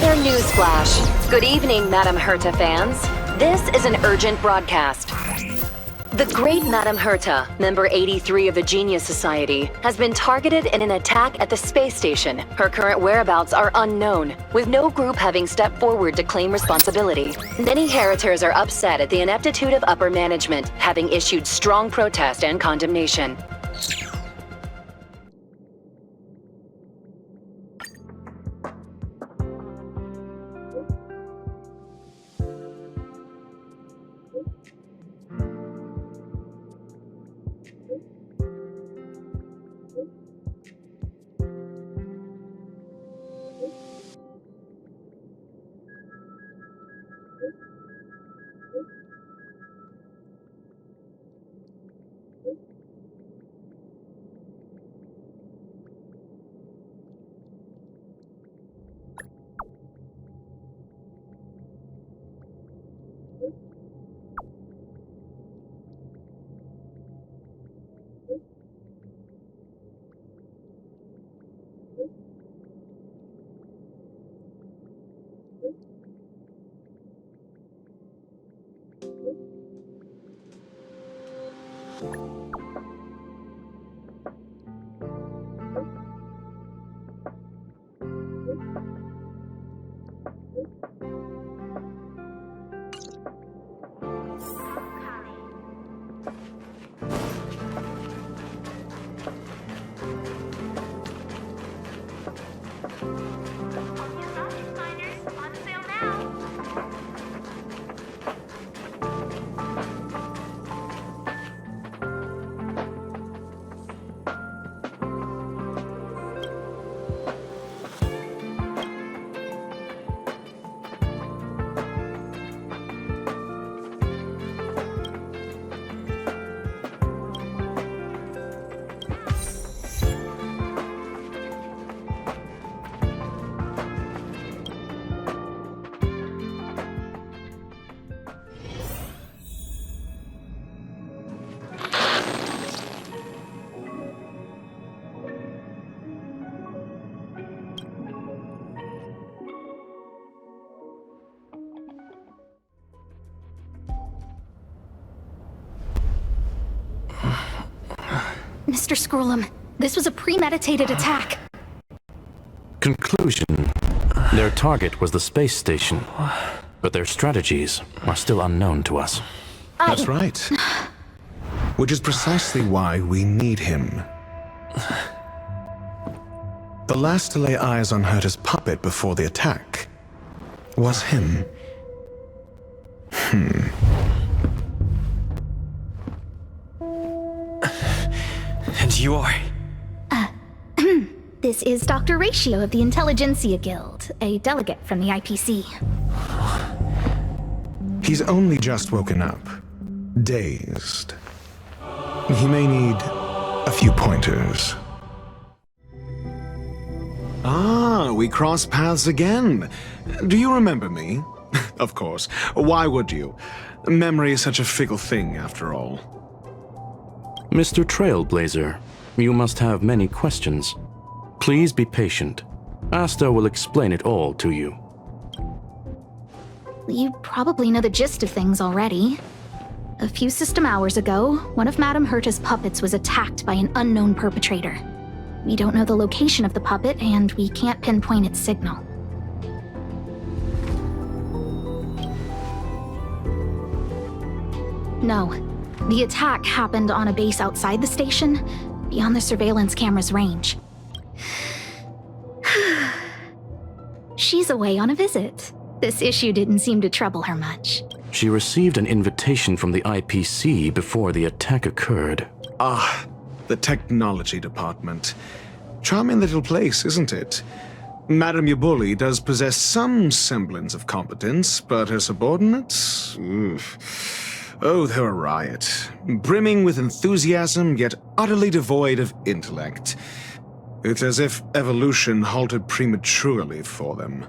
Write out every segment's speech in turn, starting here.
Weather News Flash. Good evening, Madame Herta fans. This is an urgent broadcast. The great Madame Herta, member 83 of the Genius Society, has been targeted in an attack at the space station. Her current whereabouts are unknown, with no group having stepped forward to claim responsibility. Many Heritors are upset at the ineptitude of upper management, having issued strong protest and condemnation. Mr. Scrollum, this was a premeditated attack. Conclusion. Their target was the space station, but their strategies are still unknown to us. That's right. Which is precisely why we need him. The last to lay eyes on Herta's puppet before the attack was him. And you are? This is Dr.Ratio of the Intelligentsia Guild, a delegate from the IPC. He's only just woken up, dazed. He may need a few pointers. Ah, we cross paths again. Do you remember me? Of course. Why would you? Memory is such a fickle thing, after all. Mr. Trailblazer, you must have many questions. Please be patient. Asta will explain it all to you. You probably know the gist of things already. A few system hours ago, one of Madame Herta's puppets was attacked by an unknown perpetrator. We don't know the location of the puppet, and we can't pinpoint its signal. No. The attack happened on a base outside the station, beyond the surveillance camera's range. She's away on a visit. This issue didn't seem to trouble her much. She received an invitation from the IPC before the attack occurred. Ah, the technology department. Charming little place, isn't it? Madame Yabuli does possess some semblance of competence, but her subordinates? Oof. Oh, they're a riot. Brimming with enthusiasm, yet utterly devoid of intellect. It's as if evolution halted prematurely for them.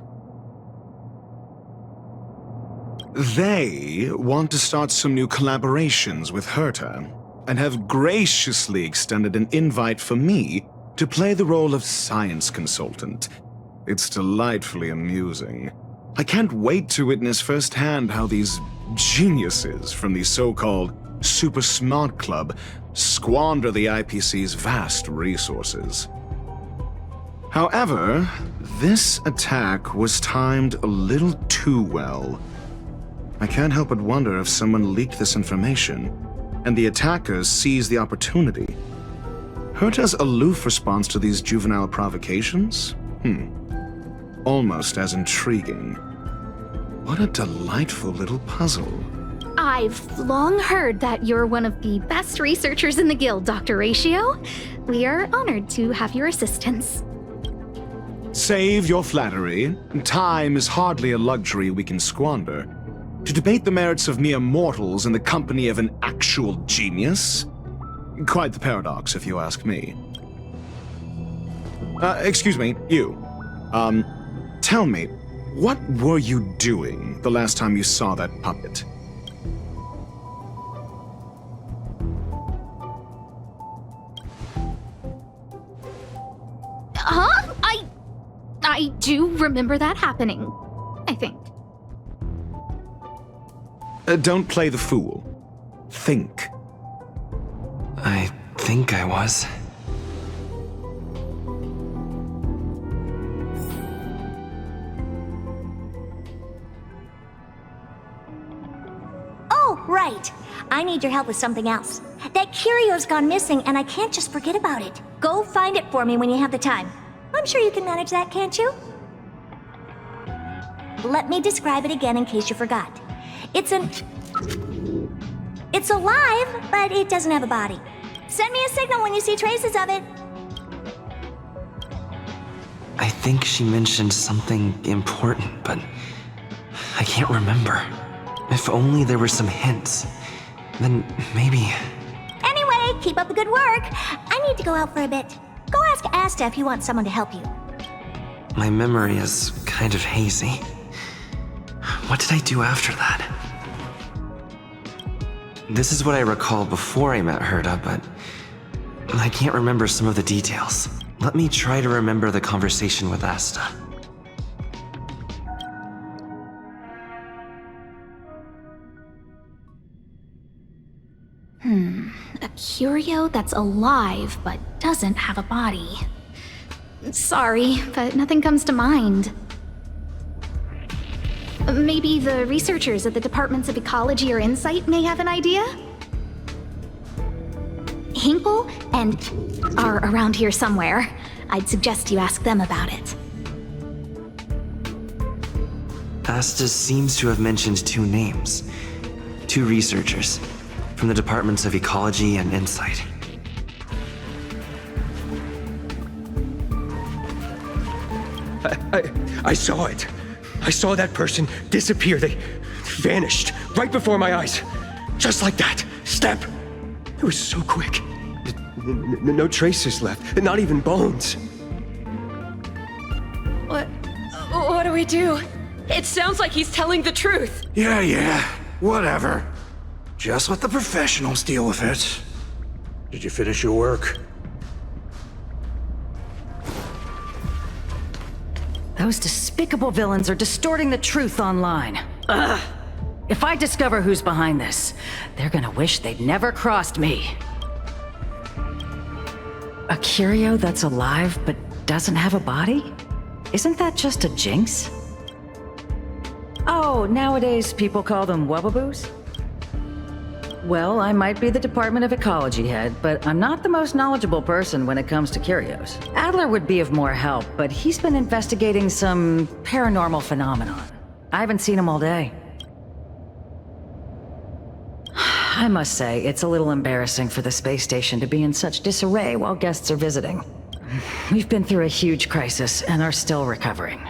They want to start some new collaborations with Herta, and have graciously extended an invite for me to play the role of science consultant. It's delightfully amusing. I can't wait to witness firsthand how these geniuses from the so-called Super Smart Club squander the IPC's vast resources. However, this attack was timed a little too well. I can't help but wonder if someone leaked this information, and the attackers seized the opportunity. Herta's aloof response to these juvenile provocations? Almost as intriguing. What a delightful little puzzle. I've long heard that you're one of the best researchers in the guild, Dr.Ratio. We are honored to have your assistance. Save your flattery. Time is hardly a luxury we can squander. To debate the merits of mere mortals in the company of an actual genius? Quite the paradox, if you ask me. Excuse me, you. Tell me, what were you doing the last time you saw that puppet? Huh? I do remember that happening, I think. Don't play the fool. Think. I think I was. Oh, right. I need your help with something else. That curio's gone missing, and I can't just forget about it. Go find it for me when you have the time. I'm sure you can manage that, can't you? Let me describe it again in case you forgot. It's alive, but it doesn't have a body. Send me a signal when you see traces of it. I think she mentioned something important, but I can't remember. If only there were some hints, then maybe... Anyway, keep up the good work. I need to go out for a bit. Go ask Asta if you want someone to help you. My memory is kind of hazy. What did I do after that? This is what I recall before I met Herta, but I can't remember some of the details. Let me try to remember the conversation with Asta. A curio that's alive but doesn't have a body. Sorry, but nothing comes to mind. Maybe the researchers at the Departments of Ecology or Insight may have an idea? Hinkle and are around here somewhere. I'd suggest you ask them about it. Asta seems to have mentioned two names. Two researchers from the Departments of Ecology and Insight. I saw it. I saw that person disappear. They vanished right before my eyes. Just like that. Step. It was so quick. No traces left. Not even bones. What do we do? It sounds like he's telling the truth. Yeah, whatever. Just let the professionals deal with it. Did you finish your work? Those despicable villains are distorting the truth online. Ugh! If I discover who's behind this, they're gonna wish they'd never crossed me. A curio that's alive but doesn't have a body? Isn't that just a jinx? Oh, nowadays people call them wubbaboos? Well, I might be the Department of Ecology head, but I'm not the most knowledgeable person when it comes to curios. Adler would be of more help, but he's been investigating some paranormal phenomenon. I haven't seen him all day. I must say, it's a little embarrassing for the space station to be in such disarray while guests are visiting. We've been through a huge crisis and are still recovering.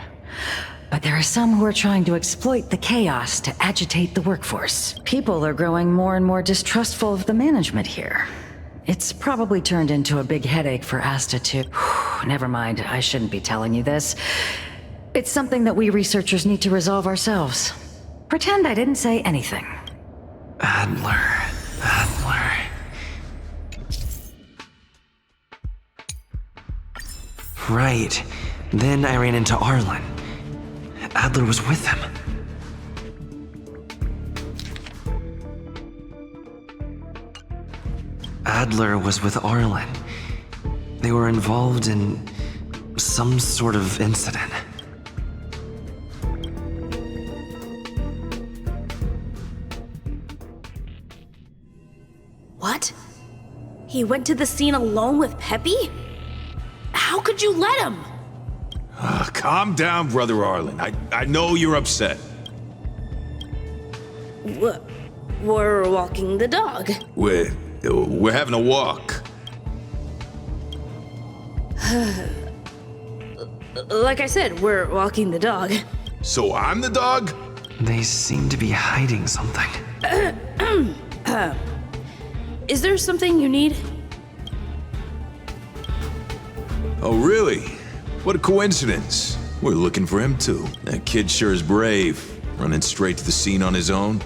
But there are some who are trying to exploit the chaos to agitate the workforce. People are growing more and more distrustful of the management here. It's probably turned into a big headache for Asta too. Never mind, I shouldn't be telling you this. It's something that we researchers need to resolve ourselves. Pretend I didn't say anything. Adler. Right. Then I ran into Arlen. Adler was with him. Adler was with Arlen. They were involved in some sort of incident. What? He went to the scene alone with Peppy? How could you let him? Calm down, Brother Arlen. I know you're upset. We're walking the dog. We're having a walk. Like I said, we're walking the dog. So I'm the dog? They seem to be hiding something. Is there something you need? Oh, really? What a coincidence. We're looking for him too. That kid sure is brave, running straight to the scene on his own.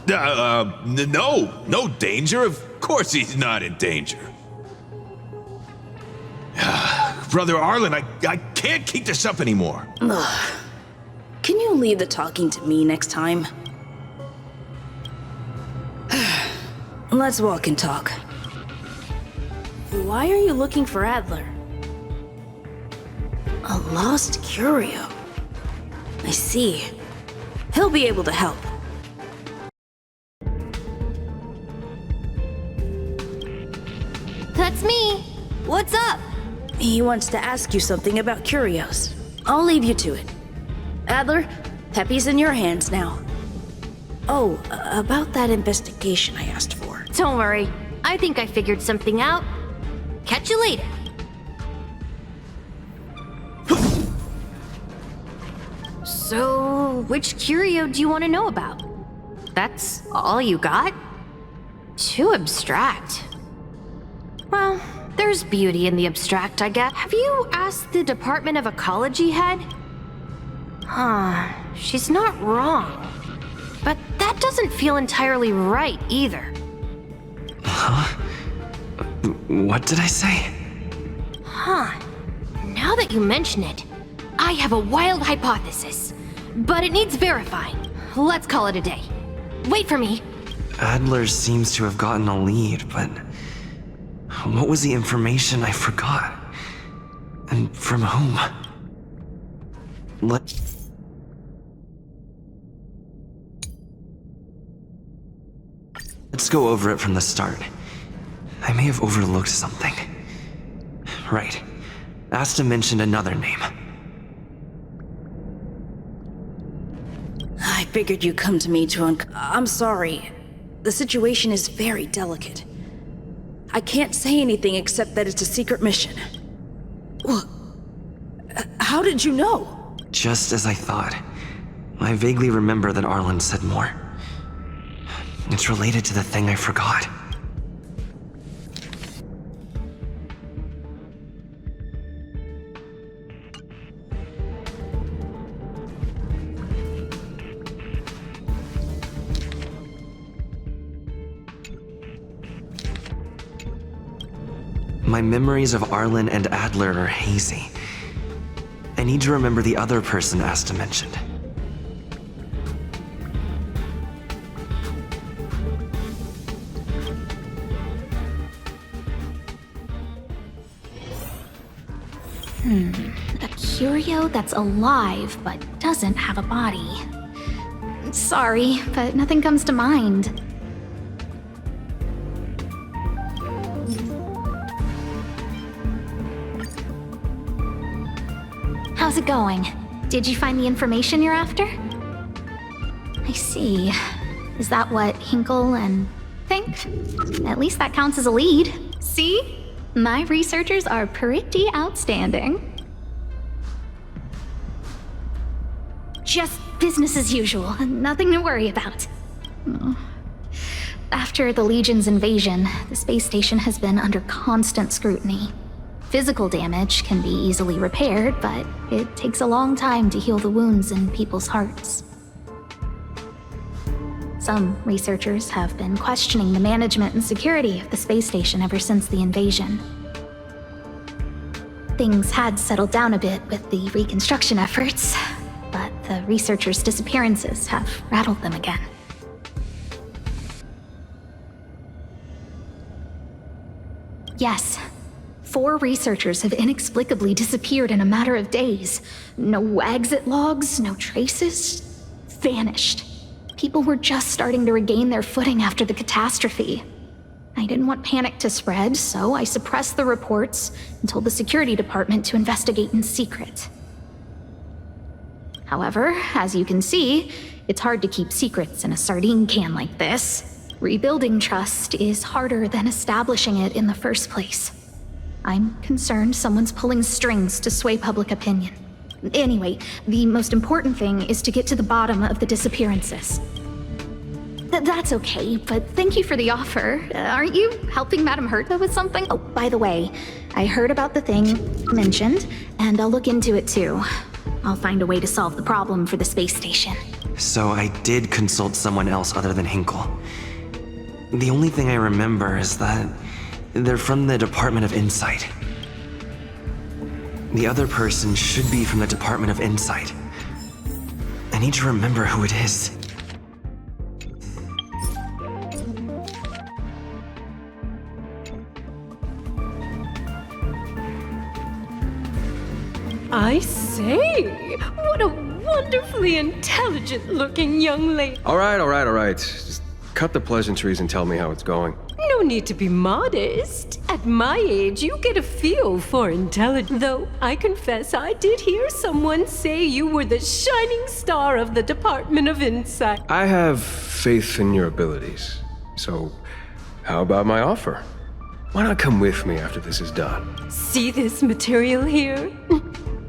No danger. Of course he's not in danger. Brother Arlen, I can't keep this up anymore. Can you leave the talking to me next time? Let's walk and talk. Why are you looking for Adler? A lost curio. I see. He'll be able to help. That's me. What's up? He wants to ask you something about curios. I'll leave you to it. Adler, Peppy's in your hands now. Oh, about that investigation I asked for. Don't worry. I think I figured something out. Catch you later. So, which curio do you want to know about? That's all you got? Too abstract. Well, there's beauty in the abstract, I guess. Have you asked the Department of Ecology head? She's not wrong. But that doesn't feel entirely right either. Huh? What did I say? Now that you mention it, I have a wild hypothesis. But it needs verifying. Let's call it a day. Wait for me. Adler seems to have gotten a lead, but what was the information I forgot? And from whom? Let's go over it from the start. I may have overlooked something. Right. Asta mentioned another name. I figured you'd come to me to I'm sorry. The situation is very delicate. I can't say anything except that it's a secret mission. What? How did you know? Just as I thought. I vaguely remember that Arlen said more. It's related to the thing I forgot. My memories of Arlen and Adler are hazy. I need to remember the other person Asta mentioned. A curio that's alive but doesn't have a body. Sorry, but nothing comes to mind. How's it going? Did you find the information you're after? I see. Is that what Hinkle and think? At least that counts as a lead. See? My researchers are pretty outstanding. Just business as usual, nothing to worry about. After the Legion's invasion, the space station has been under constant scrutiny. Physical damage can be easily repaired, but it takes a long time to heal the wounds in people's hearts. Some researchers have been questioning the management and security of the space station ever since the invasion. Things had settled down a bit with the reconstruction efforts, but the researchers' disappearances have rattled them again. Yes, 4 researchers have inexplicably disappeared in a matter of days. No exit logs, no traces. Vanished. People were just starting to regain their footing after the catastrophe. I didn't want panic to spread, so I suppressed the reports and told the security department to investigate in secret. However, as you can see, it's hard to keep secrets in a sardine can like this. Rebuilding trust is harder than establishing it in the first place. I'm concerned someone's pulling strings to sway public opinion. Anyway, the most important thing is to get to the bottom of the disappearances. That's okay, but thank you for the offer. Aren't you helping Madame Herta with something? Oh, by the way, I heard about the thing mentioned, and I'll look into it too. I'll find a way to solve the problem for the space station. So I did consult someone else other than Hinkle. The only thing I remember is that they're from the Department of Insight. The other person should be from the Department of Insight. I need to remember who it is. I say, what a wonderfully intelligent-looking young lady. All right. Just cut the pleasantries and tell me how it's going. No need to be modest. At my age, you get a feel for intelligence. Though I confess I did hear someone say you were the shining star of the Department of Insight. I have faith in your abilities. So, how about my offer? Why not come with me after this is done? See this material here?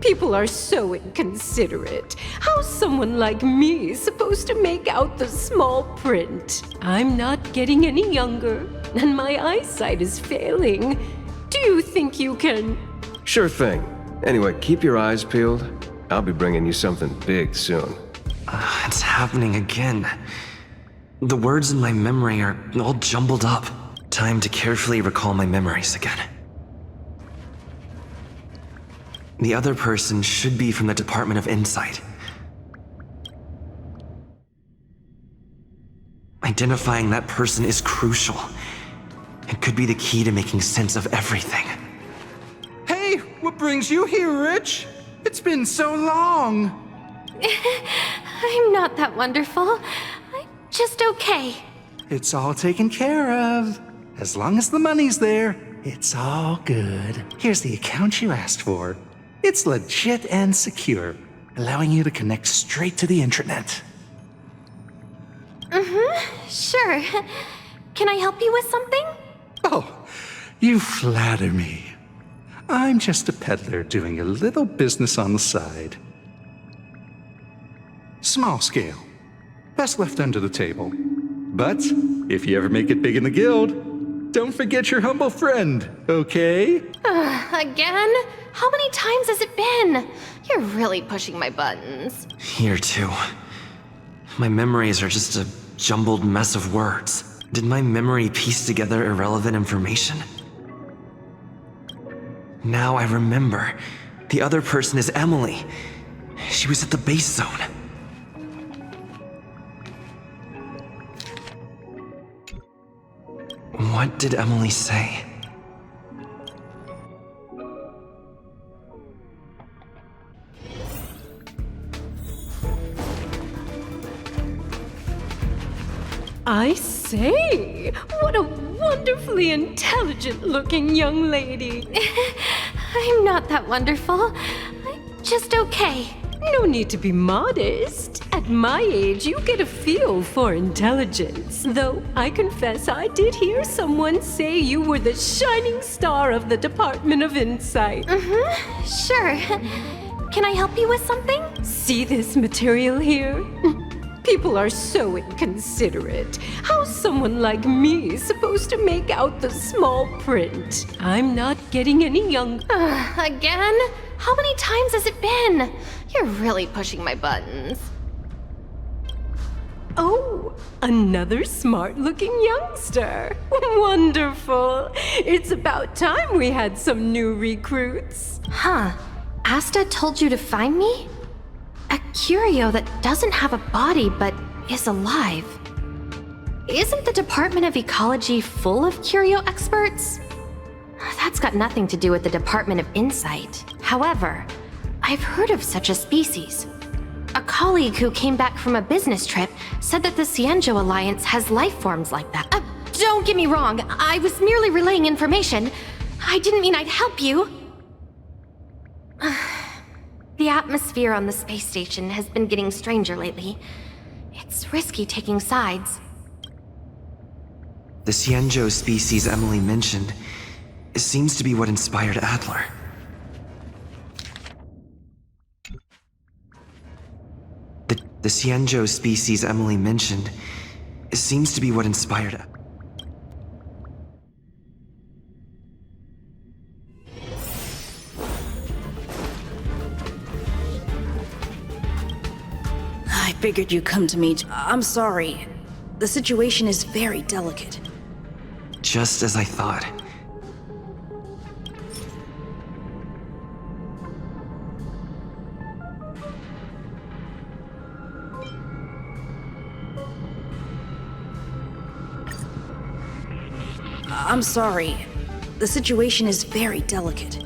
People are so inconsiderate. How's someone like me supposed to make out the small print? I'm not getting any younger, and my eyesight is failing. Do you think you can? Sure thing. Anyway, keep your eyes peeled. I'll be bringing you something big soon. It's happening again. The words in my memory are all jumbled up. Time to carefully recall my memories again. The other person should be from the Department of Insight. Identifying that person is crucial. It could be the key to making sense of everything. Hey, what brings you here, Rich? It's been so long. I'm not that wonderful. I'm just okay. It's all taken care of. As long as the money's there, it's all good. Here's the account you asked for. It's legit and secure, allowing you to connect straight to the intranet. Sure. Can I help you with something? Oh, you flatter me. I'm just a peddler doing a little business on the side. Small scale. Best left under the table. But if you ever make it big in the guild, don't forget your humble friend, okay? Again? How many times has it been? You're really pushing my buttons. Here too. My memories are just a jumbled mess of words. Did my memory piece together irrelevant information? Now I remember. The other person is Emily. She was at the base zone. What did Emily say? I say, what a wonderfully intelligent-looking young lady. I'm not that wonderful. I'm just okay. No need to be modest. At my age, you get a feel for intelligence. Though I confess I did hear someone say you were the shining star of the Department of Insight. Sure. Can I help you with something? See this material here? People are so inconsiderate. How's someone like me supposed to make out the small print? I'm not getting any younger. Again? How many times has it been? You're really pushing my buttons. Oh, another smart-looking youngster. Wonderful. It's about time we had some new recruits. Huh. Asta told you to find me? A curio that doesn't have a body but is alive. Isn't the Department of Ecology full of curio experts? That's got nothing to do with the Department of Insight. However, I've heard of such a species. A colleague who came back from a business trip said that the Cienjo Alliance has life forms like that. Don't get me wrong, I was merely relaying information. I didn't mean I'd help you. The atmosphere on the space station has been getting stranger lately. It's risky taking sides. The Cienjo species Emily mentioned seems to be what inspired Adler. The Cienjo species Emily mentioned seems to be what inspired. I figured you'd come to me. I'm sorry. The situation is very delicate. Just as I thought. I'm sorry. The situation is very delicate.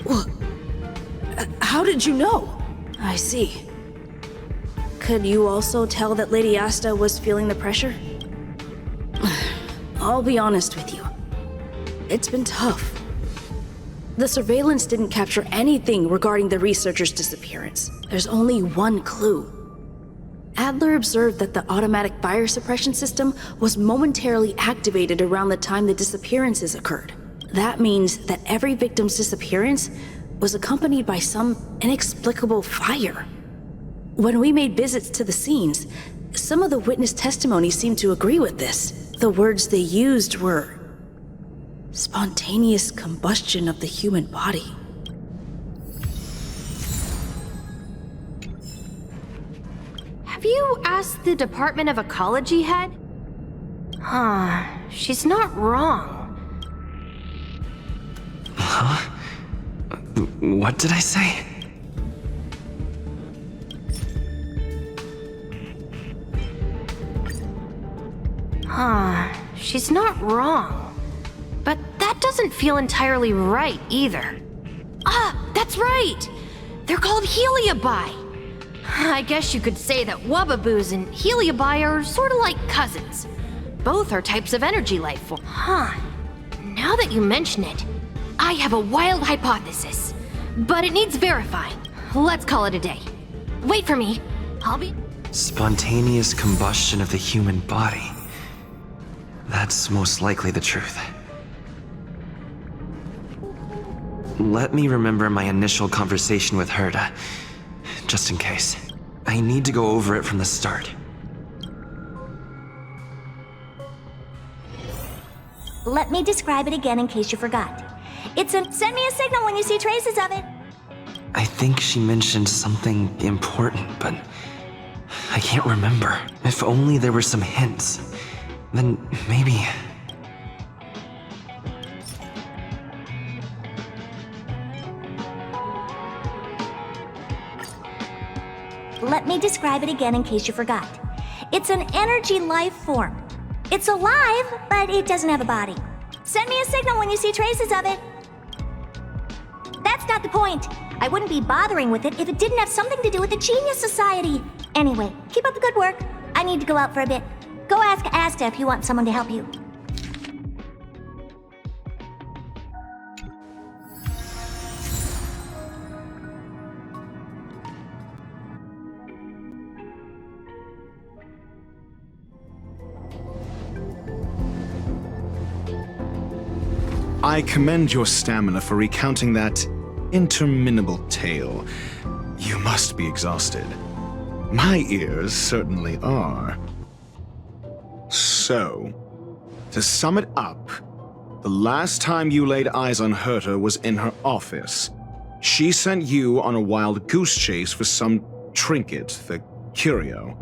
Well, how did you know? I see. Could you also tell that Lady Asta was feeling the pressure? I'll be honest with you. It's been tough. The surveillance didn't capture anything regarding the researcher's disappearance. There's only one clue. Adler observed that the automatic fire suppression system was momentarily activated around the time the disappearances occurred. That means that every victim's disappearance was accompanied by some inexplicable fire. When we made visits to the scenes, some of the witness testimonies seemed to agree with this. The words they used were spontaneous combustion of the human body. Have you asked the Department of Ecology head? Huh, she's not wrong. Huh? What did I say? Huh, she's not wrong. But that doesn't feel entirely right either. Ah, that's right! They're called Heliobi. I guess you could say that Wubbaboos and Heliobi are sort of like cousins. Both are types of energy life form. Huh. Now that you mention it, I have a wild hypothesis. But it needs verifying. Let's call it a day. Wait for me. I'll be... Spontaneous combustion of the human body. That's most likely the truth. Let me remember my initial conversation with Herta, just in case. I need to go over it from the start. Let me describe it again in case you forgot. Send me a signal when you see traces of it. I think she mentioned something important, but I can't remember. If only there were some hints, then maybe... Let me describe it again in case you forgot. It's an energy life form. It's alive, but it doesn't have a body. Send me a signal when you see traces of it. That's not the point. I wouldn't be bothering with it if it didn't have something to do with the Genius Society. Anyway, keep up the good work. I need to go out for a bit. Go ask Asta if you want someone to help you. I commend your stamina for recounting that interminable tale. You must be exhausted. My ears certainly are. So, to sum it up, the last time you laid eyes on Herta was in her office. She sent you on a wild goose chase for some trinket, the curio.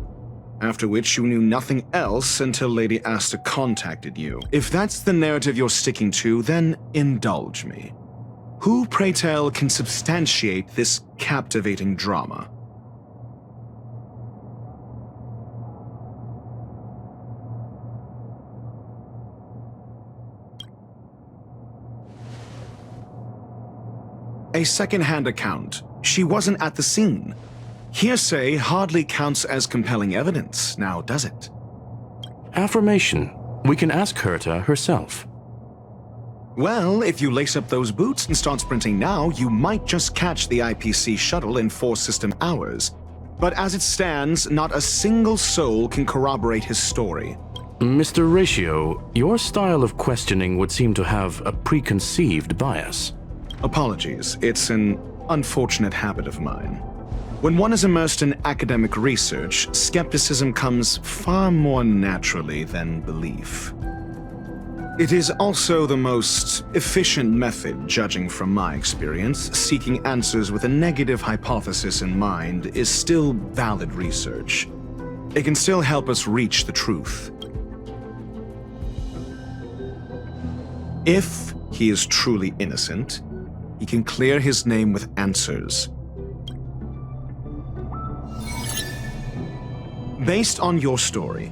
after which you knew nothing else until Lady Asta contacted you. If that's the narrative you're sticking to, then indulge me. Who, pray tell, can substantiate this captivating drama? A second-hand account. She wasn't at the scene. Hearsay hardly counts as compelling evidence, now does it? Affirmation. We can ask Herta herself. Well, if you lace up those boots and start sprinting now, you might just catch the IPC shuttle in 4 system hours. But as it stands, not a single soul can corroborate his story. Mr. Ratio, your style of questioning would seem to have a preconceived bias. Apologies, it's an unfortunate habit of mine. When one is immersed in academic research, skepticism comes far more naturally than belief. It is also the most efficient method, judging from my experience. Seeking answers with a negative hypothesis in mind is still valid research. It can still help us reach the truth. If he is truly innocent, he can clear his name with answers. Based on your story,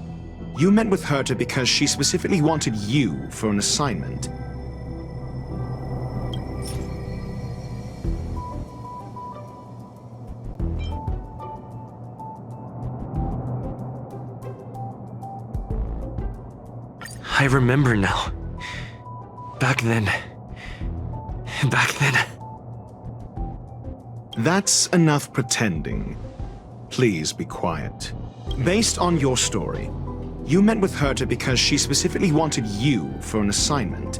you met with Herta because she specifically wanted you for an assignment. I remember now. Back then. That's enough pretending. Please be quiet. Based on your story, you met with Herta because she specifically wanted you for an assignment.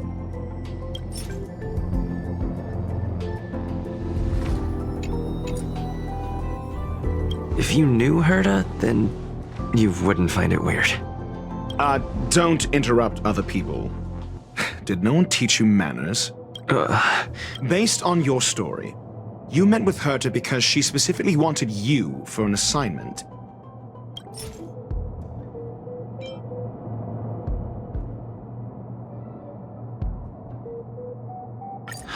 If you knew Herta, then you wouldn't find it weird. Don't interrupt other people. Did no one teach you manners? Based on your story, you met with Herta because she specifically wanted you for an assignment.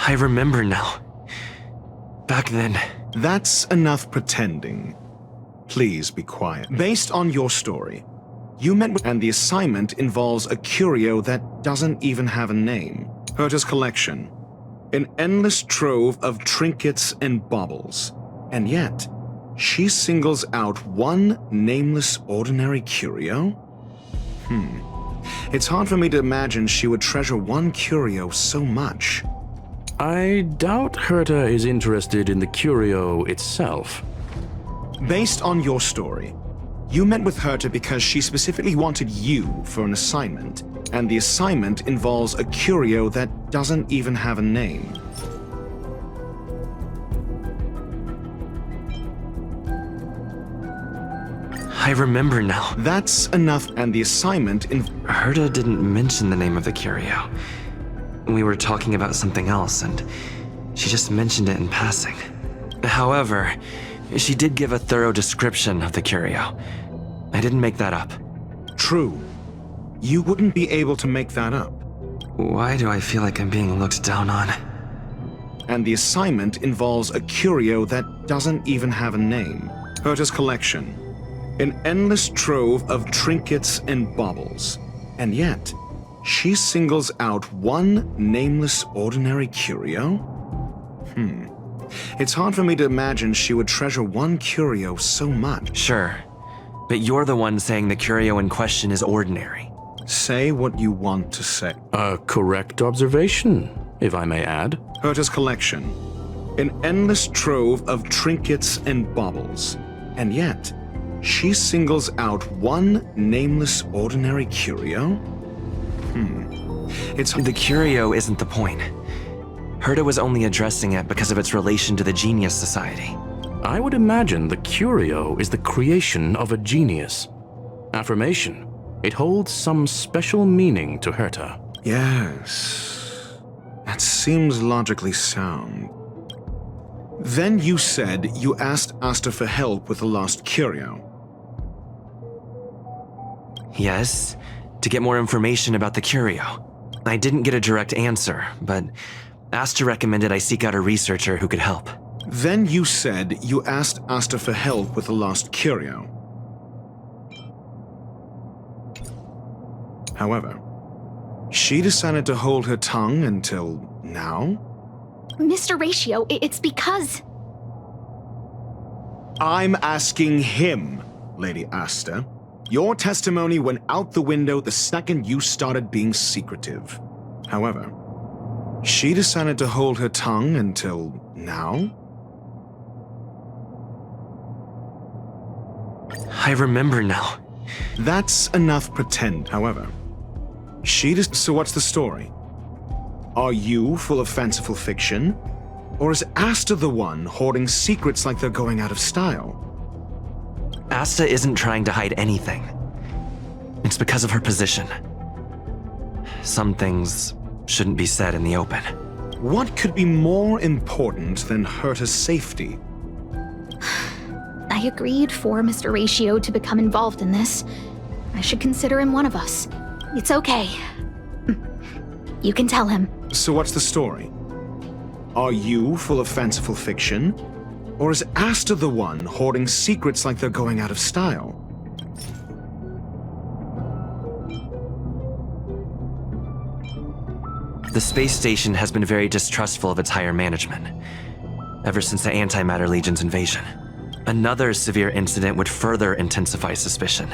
I remember now. Back then. That's enough pretending. Please be quiet. Based on your story, you met with... And the assignment involves a curio that doesn't even have a name. Herta's collection. An endless trove of trinkets and baubles. And yet, she singles out one nameless ordinary curio? It's hard for me to imagine she would treasure one curio so much. I doubt Herta is interested in the curio itself. Based on your story, you met with Herta because she specifically wanted you for an assignment, and the assignment involves a curio that doesn't even have a name. I remember now. That's enough, and the assignment Herta didn't mention the name of the curio. We were talking about something else, and she just mentioned it in passing. However, she did give a thorough description of the curio. I didn't make that up. True. You wouldn't be able to make that up. Why do I feel like I'm being looked down on? And the assignment involves a curio that doesn't even have a name. Herta's collection. An endless trove of trinkets and baubles. And yet, she singles out one nameless ordinary curio? It's hard for me to imagine she would treasure one curio so much. Sure, but you're the one saying the curio in question is ordinary. Say what you want to say. A correct observation, if I may add. Herta's collection. An endless trove of trinkets and baubles. And yet, she singles out one nameless ordinary curio? The curio isn't the point. Herta was only addressing it because of its relation to the Genius Society. I would imagine the curio is the creation of a genius. Affirmation. It holds some special meaning to Herta. Yes. That seems logically sound. Then you said you asked Asta for help with the lost curio. Yes, to get more information about the curio. I didn't get a direct answer, but Asta recommended I seek out a researcher who could help. Then you said you asked Asta for help with the lost curio. However, she decided to hold her tongue until now? Mr. Ratio, it's because... I'm asking him, Lady Asta. Your testimony went out the window the second you started being secretive. However, she decided to hold her tongue until now? I remember now. That's enough pretend, however. So what's the story? Are you full of fanciful fiction? Or is Asta the one hoarding secrets like they're going out of style? Asta isn't trying to hide anything. It's because of her position. Some things shouldn't be said in the open. What could be more important than Herta's safety? I agreed for Mr. Ratio to become involved in this. I should consider him one of us. It's okay. You can tell him. So what's the story? Are you full of fanciful fiction? Or is Asta the one hoarding secrets like they're going out of style? The space station has been very distrustful of its higher management, ever since the Antimatter Legion's invasion. Another severe incident would further intensify suspicion,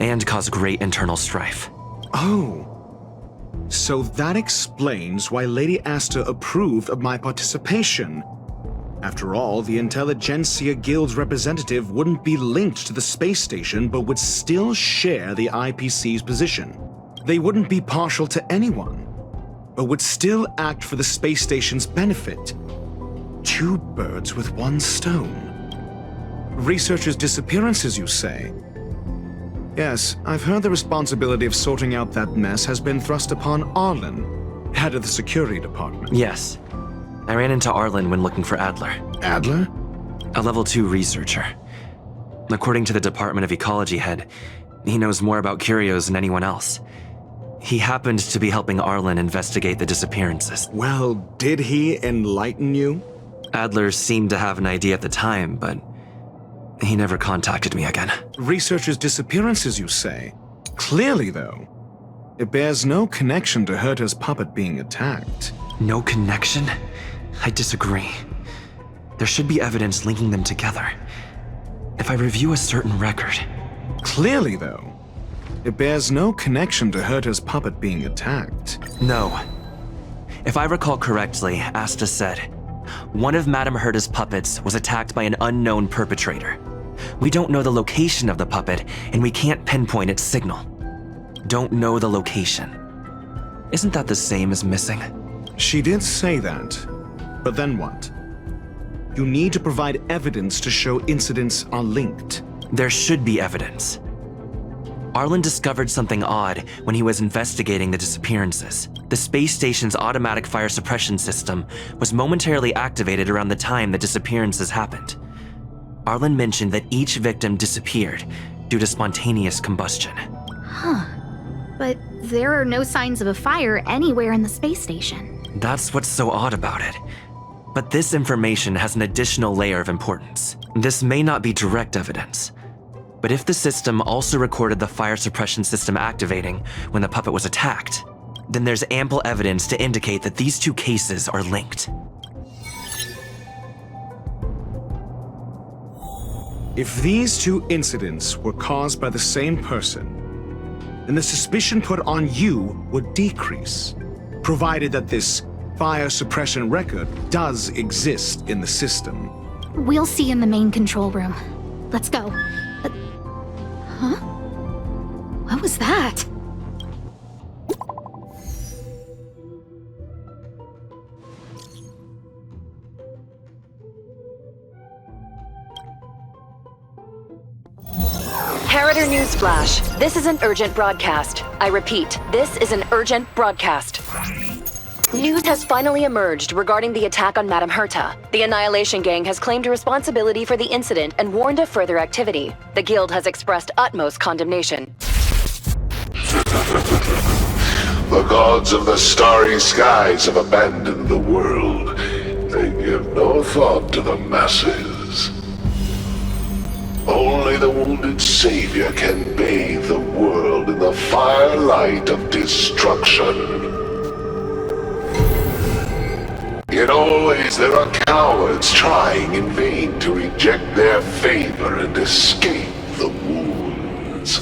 and cause great internal strife. Oh. So that explains why Lady Asta approved of my participation. After all, the Intelligentsia Guild's representative wouldn't be linked to the space station, but would still share the IPC's position. They wouldn't be partial to anyone, but would still act for the space station's benefit. Two birds with one stone. Researchers' disappearances, you say? Yes, I've heard the responsibility of sorting out that mess has been thrust upon Arlen, head of the security department. Yes. I ran into Arlen when looking for Adler. Adler? A level 2 researcher. According to the Department of Ecology head, he knows more about curios than anyone else. He happened to be helping Arlen investigate the disappearances. Well, did he enlighten you? Adler seemed to have an idea at the time, but he never contacted me again. Researchers' disappearances, you say? Clearly, though, it bears no connection to Herta's puppet being attacked. No connection? I disagree. There should be evidence linking them together. If I review a certain record... Clearly, though, it bears no connection to Herta's puppet being attacked. No. If I recall correctly, Asta said, one of Madame Herta's puppets was attacked by an unknown perpetrator. We don't know the location of the puppet, and we can't pinpoint its signal. Don't know the location. Isn't that the same as missing? She did say that, but then what? You need to provide evidence to show incidents are linked. There should be evidence. Arlen discovered something odd when he was investigating the disappearances. The space station's automatic fire suppression system was momentarily activated around the time the disappearances happened. Arlen mentioned that each victim disappeared due to spontaneous combustion. Huh. But there are no signs of a fire anywhere in the space station. That's what's so odd about it. But this information has an additional layer of importance. This may not be direct evidence, but if the system also recorded the fire suppression system activating when the puppet was attacked, then there's ample evidence to indicate that these two cases are linked. If these two incidents were caused by the same person, then the suspicion put on you would decrease, provided that this fire suppression record does exist in the system. We'll see in the main control room. Let's go. Huh? What was that? Harrider News Flash. This is an urgent broadcast. I repeat, this is an urgent broadcast. News has finally emerged regarding the attack on Madame Herta. The Annihilation Gang has claimed responsibility for the incident and warned of further activity. The Guild has expressed utmost condemnation. The gods of the starry skies have abandoned the world. They give no thought to the masses. Only the wounded savior can bathe the world in the firelight of destruction. Yet always there are cowards trying in vain to reject their favor and escape the wounds.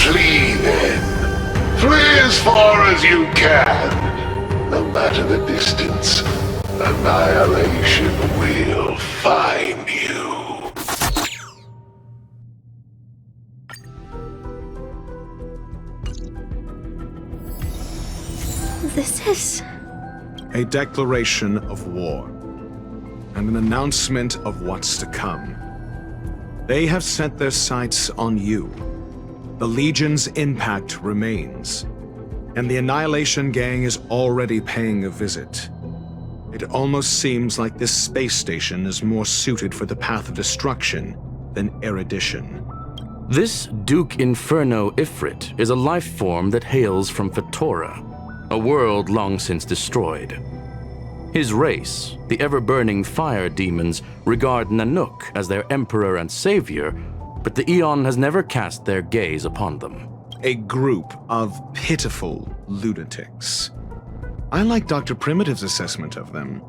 Flee then. Flee as far as you can. No matter the distance, annihilation will find you. This is... A declaration of war, and an announcement of what's to come. They have set their sights on you. The Legion's impact remains, and the Annihilation Gang is already paying a visit. It almost seems like this space station is more suited for the path of destruction than erudition. This Duke Inferno Ifrit is a life form that hails from Fatora, a world long since destroyed. His race, the ever-burning fire demons, regard Nanook as their emperor and savior, but the Eon has never cast their gaze upon them. A group of pitiful lunatics. I like Dr. Primitive's assessment of them.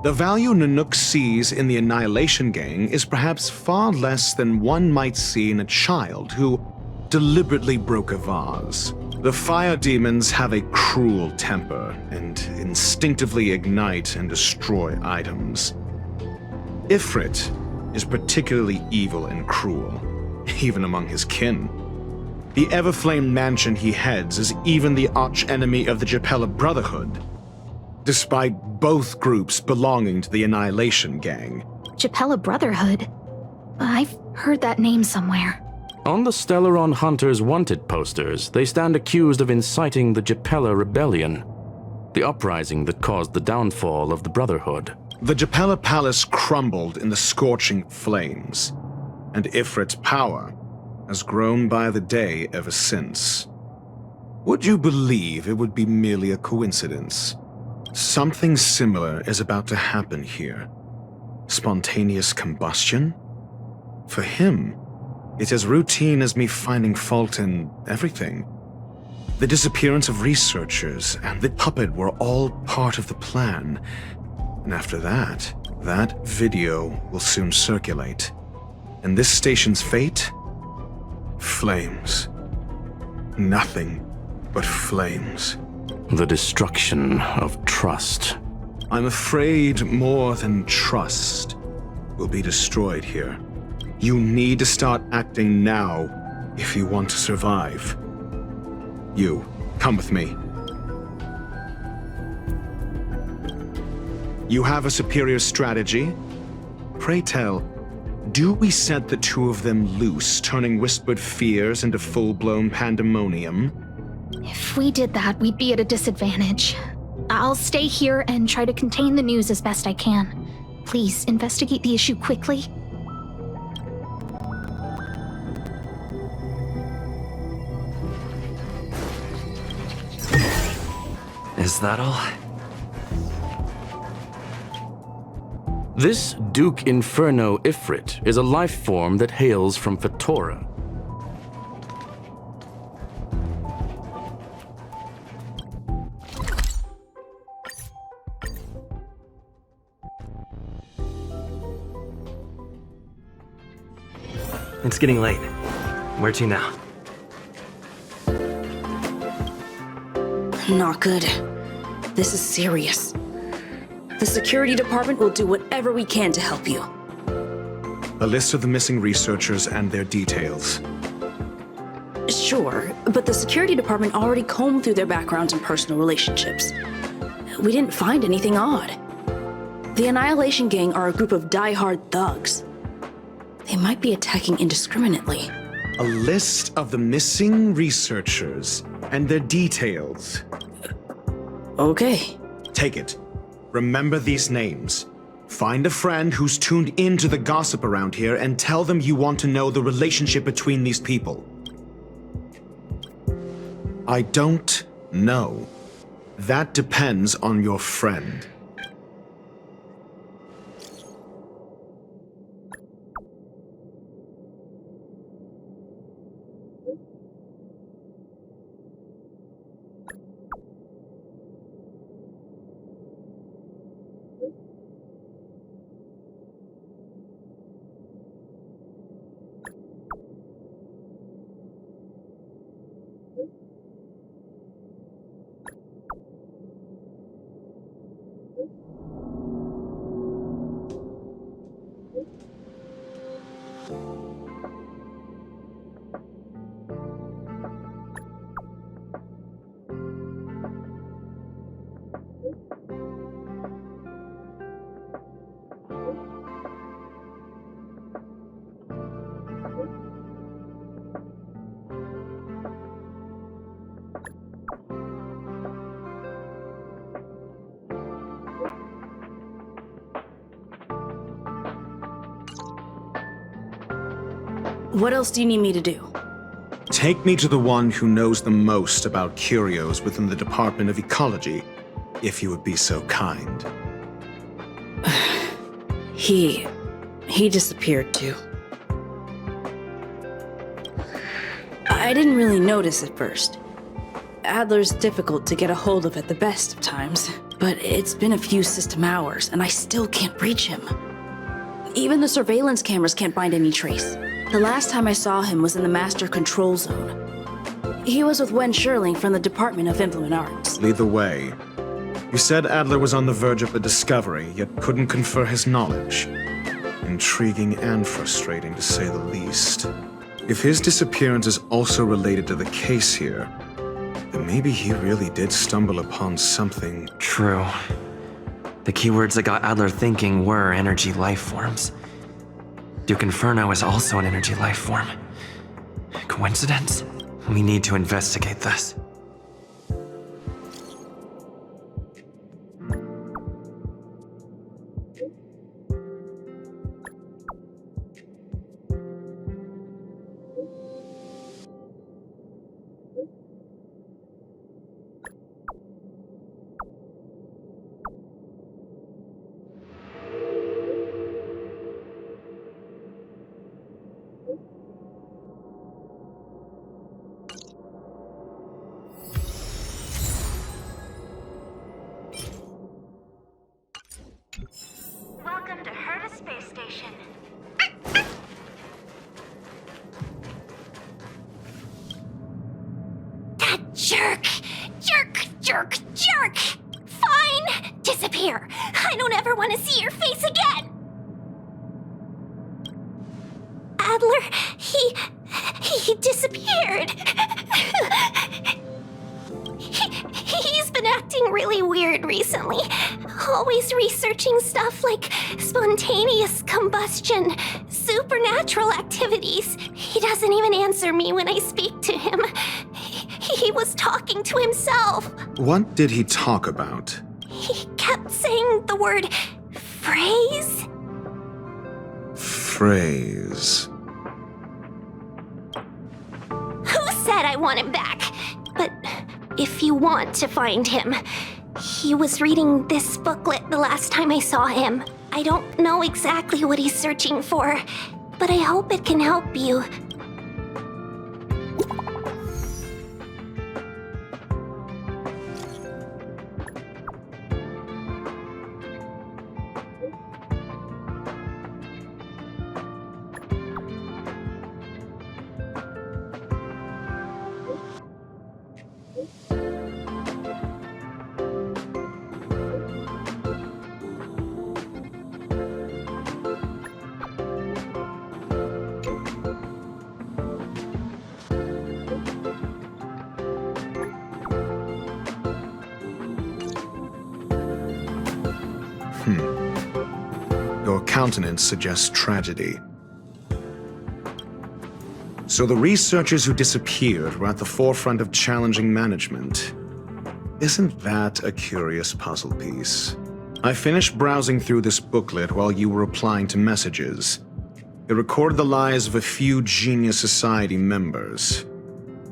The value Nanook sees in the Annihilation Gang is perhaps far less than one might see in a child who deliberately broke a vase. The fire demons have a cruel temper and instinctively ignite and destroy items. Ifrit is particularly evil and cruel, even among his kin. The Everflame mansion he heads is even the arch-enemy of the Japella Brotherhood, despite both groups belonging to the Annihilation Gang. Japella Brotherhood? I've heard that name somewhere. On the Stellaron Hunters wanted posters, they stand accused of inciting the Japella Rebellion, the uprising that caused the downfall of the Brotherhood. The Japella Palace crumbled in the scorching flames, and Ifrit's power has grown by the day ever since. Would you believe it would be merely a coincidence? Something similar is about to happen here. Spontaneous combustion? For him, it's as routine as me finding fault in everything. The disappearance of researchers and the puppet were all part of the plan. And after that, that video will soon circulate. And this station's fate? Flames. Nothing but flames. The destruction of trust. I'm afraid more than trust will be destroyed here. You need to start acting now if you want to survive. You, come with me. You have a superior strategy? Pray tell, do we set the two of them loose, turning whispered fears into full-blown pandemonium? If we did that, we'd be at a disadvantage. I'll stay here and try to contain the news as best I can. Please, investigate the issue quickly. Is that all? This Duke Inferno Ifrit is a life form that hails from Fatora. It's getting late. Where to now? Not good. This is serious. The security department will do whatever we can to help you. A list of the missing researchers and their details. Sure, but the security department already combed through their backgrounds and personal relationships. We didn't find anything odd. The Annihilation Gang are a group of die-hard thugs. They might be attacking indiscriminately. A list of the missing researchers and their details. Okay. Take it. Remember these names. Find a friend who's tuned into the gossip around here and tell them you want to know the relationship between these people. I don't know. That depends on your friend. What else do you need me to do? Take me to the one who knows the most about curios within the Department of Ecology, if you would be so kind. He disappeared too. I didn't really notice at first. Adler's difficult to get a hold of at the best of times, but it's been a few system hours and I still can't reach him. Even the surveillance cameras can't find any trace. The last time I saw him was in the Master Control Zone. He was with Wen Sherling from the Department of Implement Arts. Lead the way. You said Adler was on the verge of a discovery, yet couldn't confer his knowledge. Intriguing and frustrating, to say the least. If his disappearance is also related to the case here, then maybe he really did stumble upon something. True. The keywords that got Adler thinking were energy life forms. Duke Inferno is also an energy life form. Coincidence? We need to investigate this. Welcome to Herta Space Station. That jerk! Jerk! Fine! Disappear! I don't ever want to see your face again! Adler, he disappeared. He's been acting really weird recently. Always researching stuff like spontaneous combustion, supernatural activities. He doesn't even answer me when I speak to him. He was talking to himself. What did he talk about? He kept saying the word phrase. Phrase. Who said I want him back? But if you want to find him, he was reading this booklet the last time I saw him. I don't know exactly what he's searching for, but I hope it can help you. Your countenance suggests tragedy. So the researchers who disappeared were at the forefront of challenging management. Isn't that a curious puzzle piece? I finished browsing through this booklet while you were replying to messages. It recorded the lives of a few Genius Society members.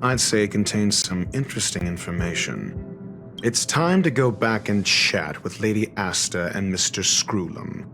I'd say it contains some interesting information. It's time to go back and chat with Lady Asta and Mr. Screwlum.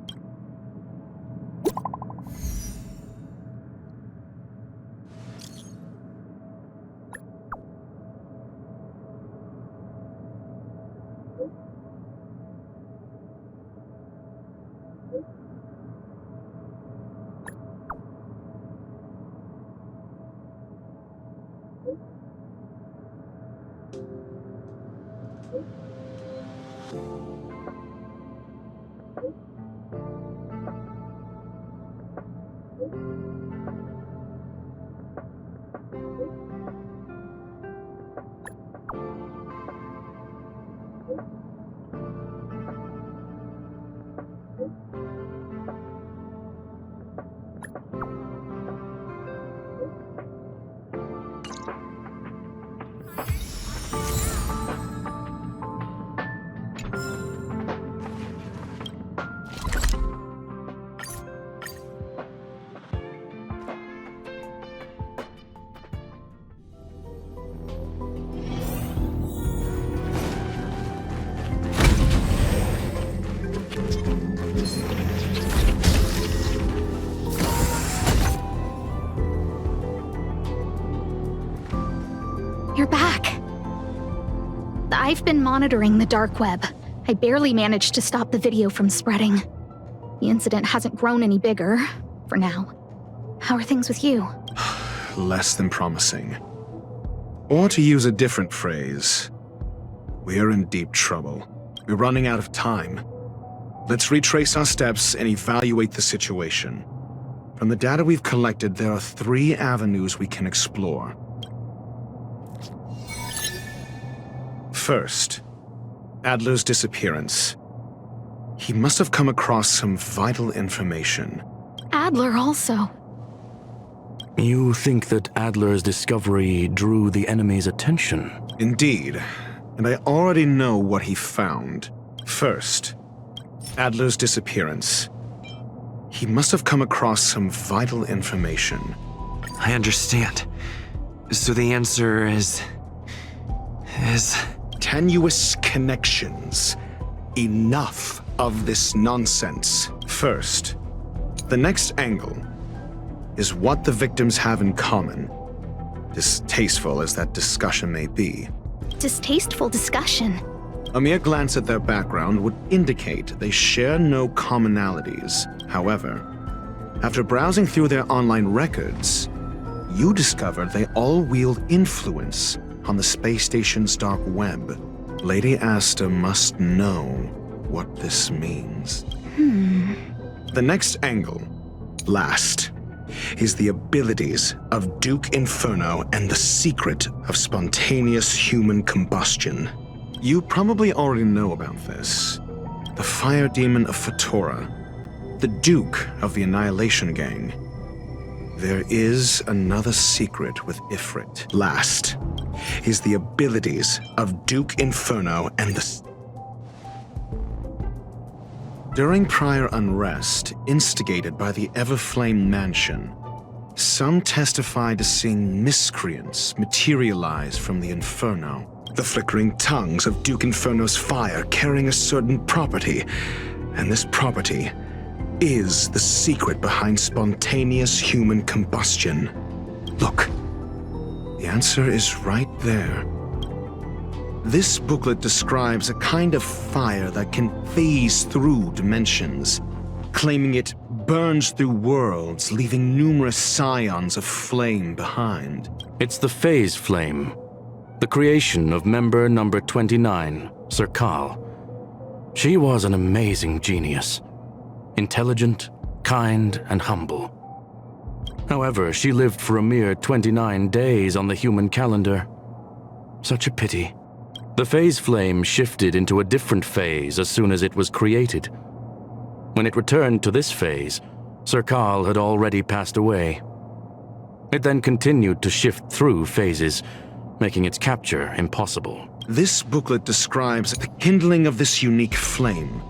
You're back. I've been monitoring the dark web. I barely managed to stop the video from spreading. The incident hasn't grown any bigger, for now. How are things with you? Less than promising. Or to use a different phrase, we're in deep trouble. We're running out of time. Let's retrace our steps and evaluate the situation. From the data we've collected, there are 3 avenues we can explore. First, Adler's disappearance. He must have come across some vital information. Adler also. You think that Adler's discovery drew the enemy's attention? Indeed, and I already know what he found. First, Adler's disappearance. He must have come across some vital information. I understand. So the answer is... Tenuous connections. Enough of this nonsense. First, the next angle is what the victims have in common, distasteful as that discussion may be. Distasteful discussion? A mere glance at their background would indicate they share no commonalities. However, after browsing through their online records, you discover they all wield influence on the space station's dark web. Lady Asta must know what this means. The next angle, last, is the abilities of Duke Inferno and the secret of spontaneous human combustion. You probably already know about this. The fire demon of Fatora, the Duke of the Annihilation Gang. There is another secret with Ifrit. Last is the abilities of Duke Inferno and the... During prior unrest, instigated by the Everflame Mansion, some testified to seeing miscreants materialize from the Inferno. The flickering tongues of Duke Inferno's fire carrying a certain property, and this property is the secret behind spontaneous human combustion. Look, the answer is right there. This booklet describes a kind of fire that can phase through dimensions, claiming it burns through worlds, leaving numerous scions of flame behind. It's the phase flame, the creation of member number 29, Serkal. She was an amazing genius. Intelligent, kind, and humble. However, she lived for a mere 29 days on the human calendar. Such a pity. The phase flame shifted into a different phase as soon as it was created. When it returned to this phase, Serkal had already passed away. It then continued to shift through phases, making its capture impossible. This booklet describes the kindling of this unique flame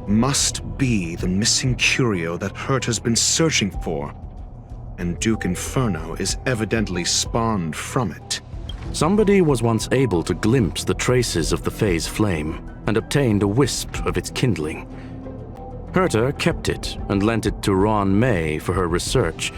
must be the missing curio that Hurt has been searching for, and Duke Inferno is evidently spawned from it. Somebody was once able to glimpse the traces of the phase flame and obtained a wisp of its kindling. Herta kept it and lent it to Ron May for her research,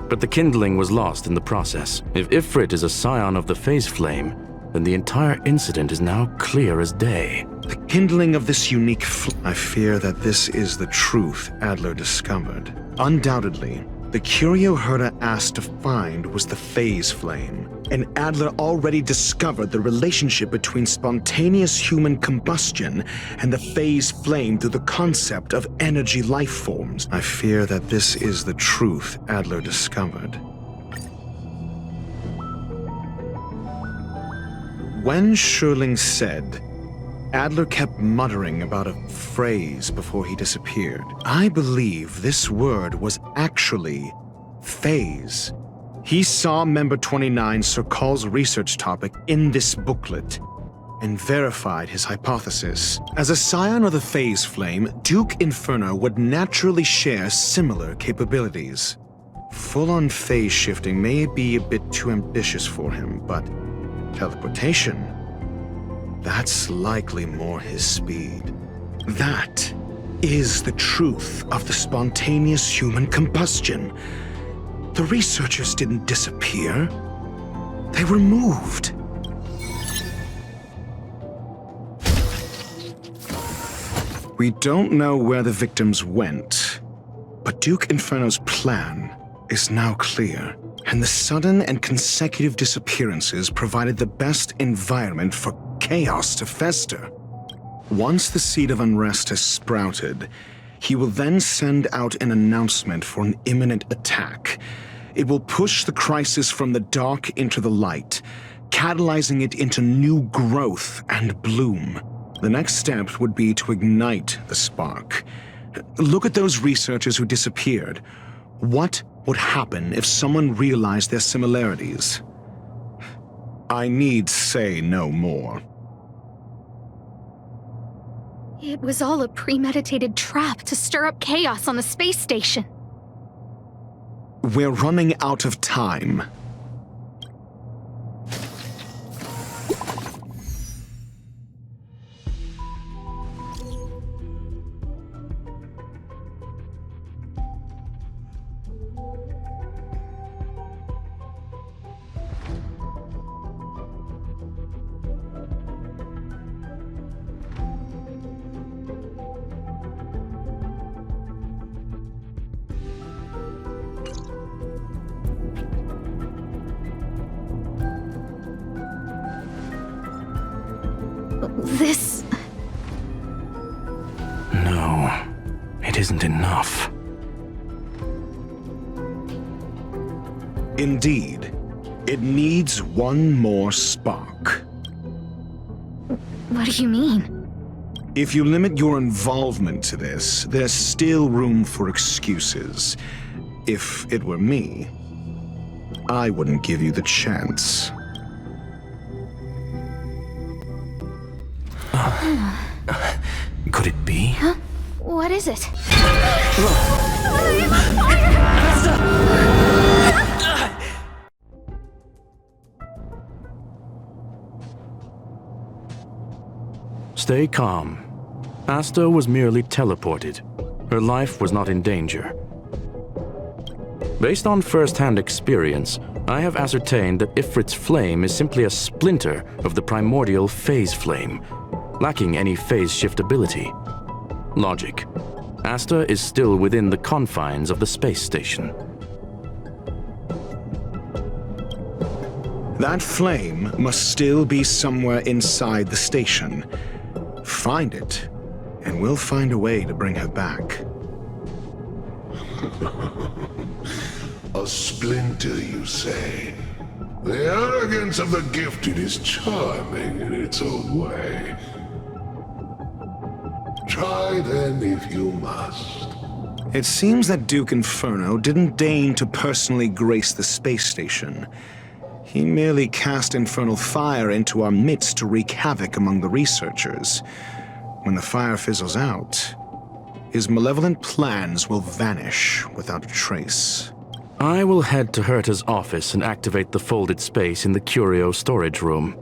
but the kindling was lost in the process. If Ifrit is a scion of the phase flame, then the entire incident is now clear as day. The kindling of this unique I fear that this is the truth Adler discovered. Undoubtedly, the curio Herta asked to find was the phase flame, and Adler already discovered the relationship between spontaneous human combustion and the phase flame through the concept of energy life forms. I fear that this is the truth Adler discovered. When Schurling said, Adler kept muttering about a phrase before he disappeared. I believe this word was actually phase. He saw Member 29 Sir Call's research topic in this booklet and verified his hypothesis. As a scion of the phase flame, Duke Inferno would naturally share similar capabilities. Full-on phase shifting may be a bit too ambitious for him, but teleportation, that's likely more his speed. That is the truth of the spontaneous human combustion. The researchers didn't disappear. They were moved. We don't know where the victims went, but Duke Inferno's plan is now clear, and the sudden and consecutive disappearances provided the best environment for chaos to fester. Once the seed of unrest has sprouted, he will then send out an announcement for an imminent attack. It will push the crisis from the dark into the light, catalyzing it into new growth and bloom. The next step would be to ignite the spark. Look at those researchers who disappeared. What would happen if someone realized their similarities? I need say no more. It was all a premeditated trap to stir up chaos on the space station. We're running out of time. This... No, it isn't enough. Indeed, it needs one more spark. What do you mean? If you limit your involvement to this, there's still room for excuses. If it were me, I wouldn't give you the chance. Could it be? Huh? What is it? Stay calm. Asta was merely teleported. Her life was not in danger. Based on first-hand experience, I have ascertained that Ifrit's flame is simply a splinter of the primordial phase flame, lacking any phase shift ability. Logic. Asta is still within the confines of the space station. That flame must still be somewhere inside the station. Find it, and we'll find a way to bring her back. A splinter, you say? The arrogance of the gifted is charming in its own way. Try then if you must. It seems that Duke Inferno didn't deign to personally grace the space station. He merely cast infernal fire into our midst to wreak havoc among the researchers. When the fire fizzles out, his malevolent plans will vanish without a trace. I will head to Herta's office and activate the folded space in the curio storage room.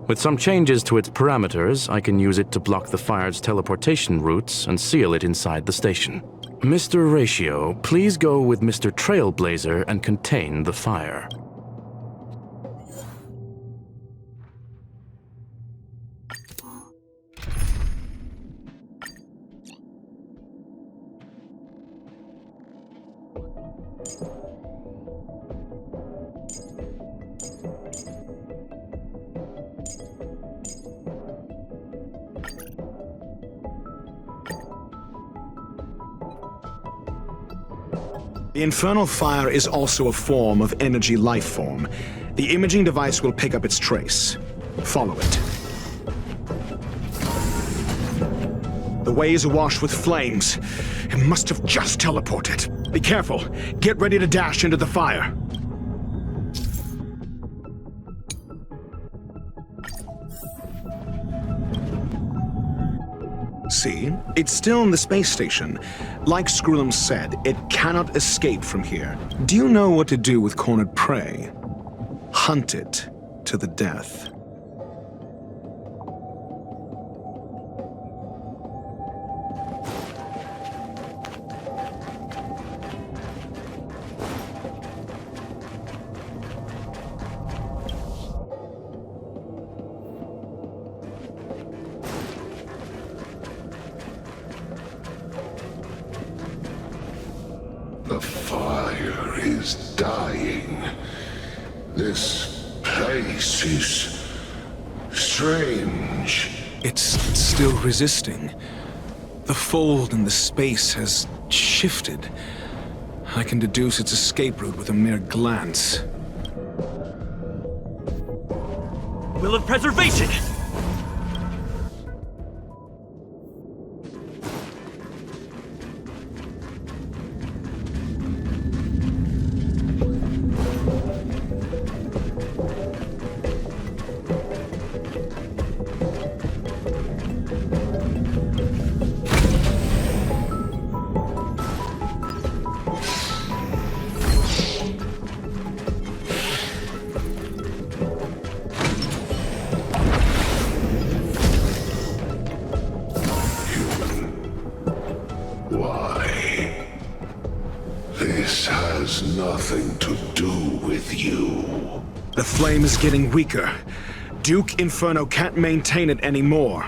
With some changes to its parameters, I can use it to block the fire's teleportation routes and seal it inside the station. Mr. Ratio, please go with Mr. Trailblazer and contain the fire. The infernal fire is also a form of energy life form. The imaging device will pick up its trace. Follow it. The way is awash with flames. It must have just teleported. Be careful. Get ready to dash into the fire. See? It's still in the space station. Like Skrullum said, it cannot escape from here. Do you know what to do with cornered prey? Hunt it to the death. The fire is dying. This place is strange. It's still resisting. The fold in the space has shifted. I can deduce its escape route with a mere glance. Will of preservation! Why? This has nothing to do with you. The flame is getting weaker. Duke Inferno can't maintain it anymore.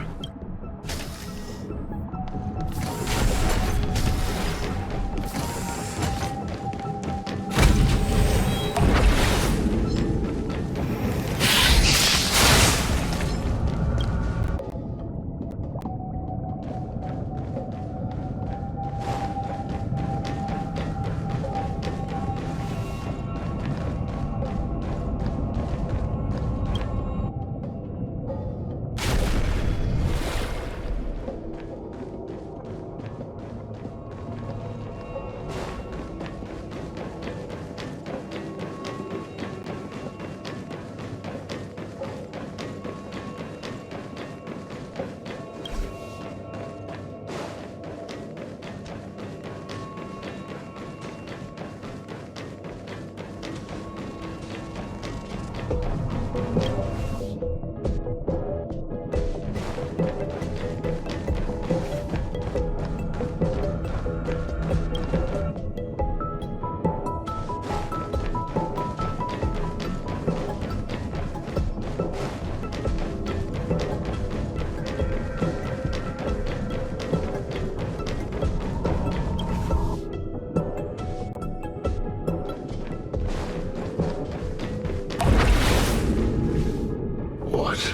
What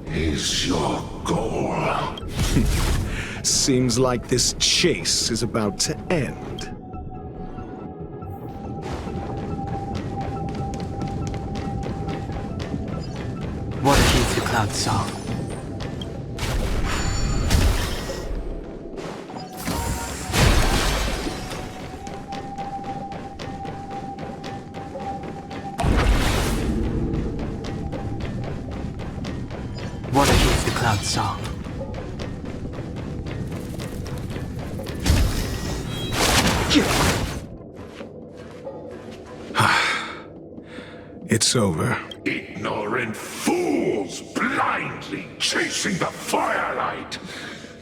is your goal? Seems like this chase is about to end. What heeds the cloud song? What heeds the cloud song? It's over. Ignorant fools blindly chasing the firelight,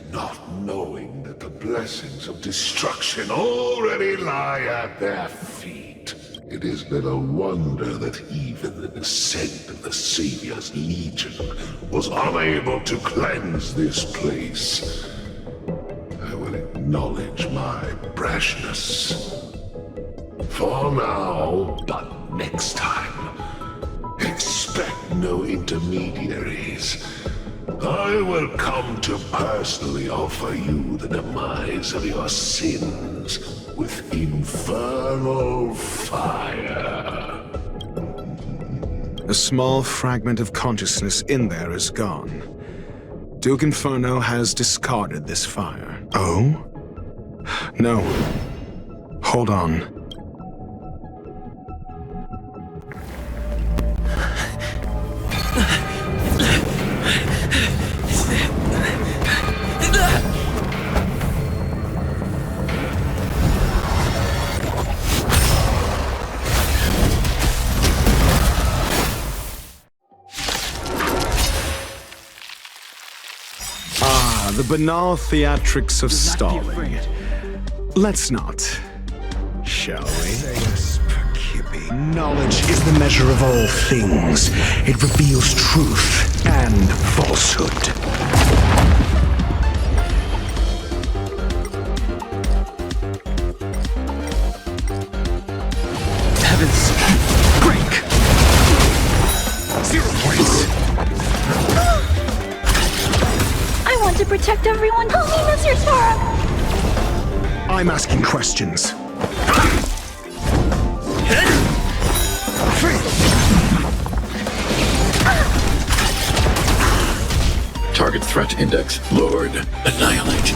not knowing that the blessings of destruction already lie at their feet. It is little wonder that even the descent of the Savior's Legion was unable to cleanse this place. I will acknowledge my brashness. For now, but next time, expect no intermediaries. I will come to personally offer you the demise of your sins with infernal fire. A small fragment of consciousness in there is gone. Duke Inferno has discarded this fire. Oh? No. Hold on. The banal theatrics of stalling. Let's not, shall we? Knowledge is the measure of all things. It reveals truth and falsehood. Heavens! Break! 0 points! I want to protect everyone. Help me, Mr. Sparrow! I'm asking questions. Target threat index lowered. Annihilate.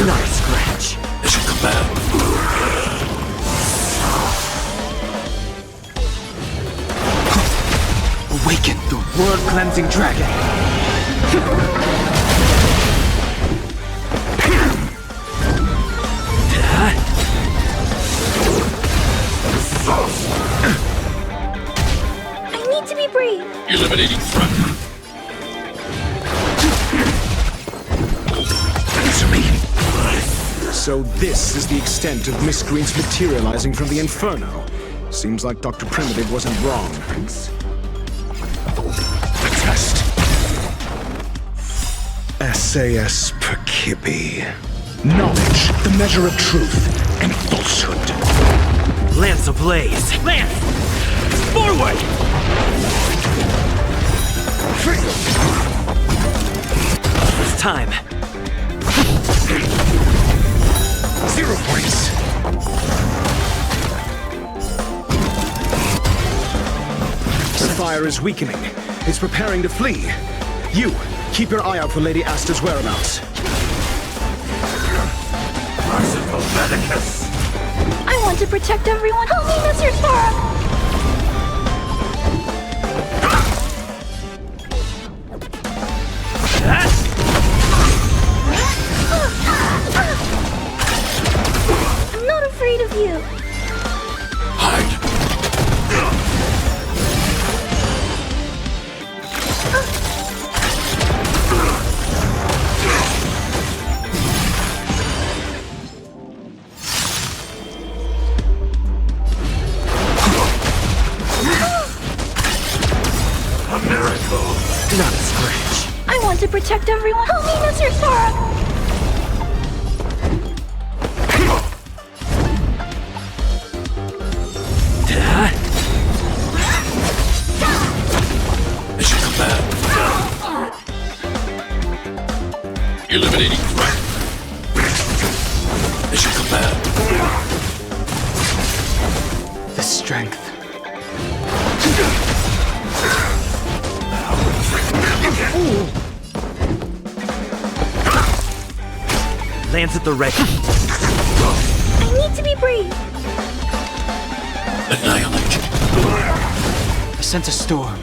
Not a scratch. Mission command. Awaken the world-cleansing dragon! I need to be brave. Eliminating threat. Answer me! So this is the extent of miscreants materializing from the Inferno. Seems like Dr. Primitive wasn't wrong. The test. SAS Perkibi. Knowledge, the measure of truth and falsehood. Lance ablaze! Lance! Forward! It's time. 0 points. The fire is weakening. It's preparing to flee. You, keep your eye out for Lady Asta's whereabouts. Merciful Medicus! I want to protect everyone. Help me, Mr. Sparrow! I'm not afraid of you. Not a scratch. I want to protect everyone. Help me, Mr. Sparrow! Mission command. Eliminating threat. Mission command. The strength. Lance at the ready. I need to be brave. Annihilate. I sense a storm.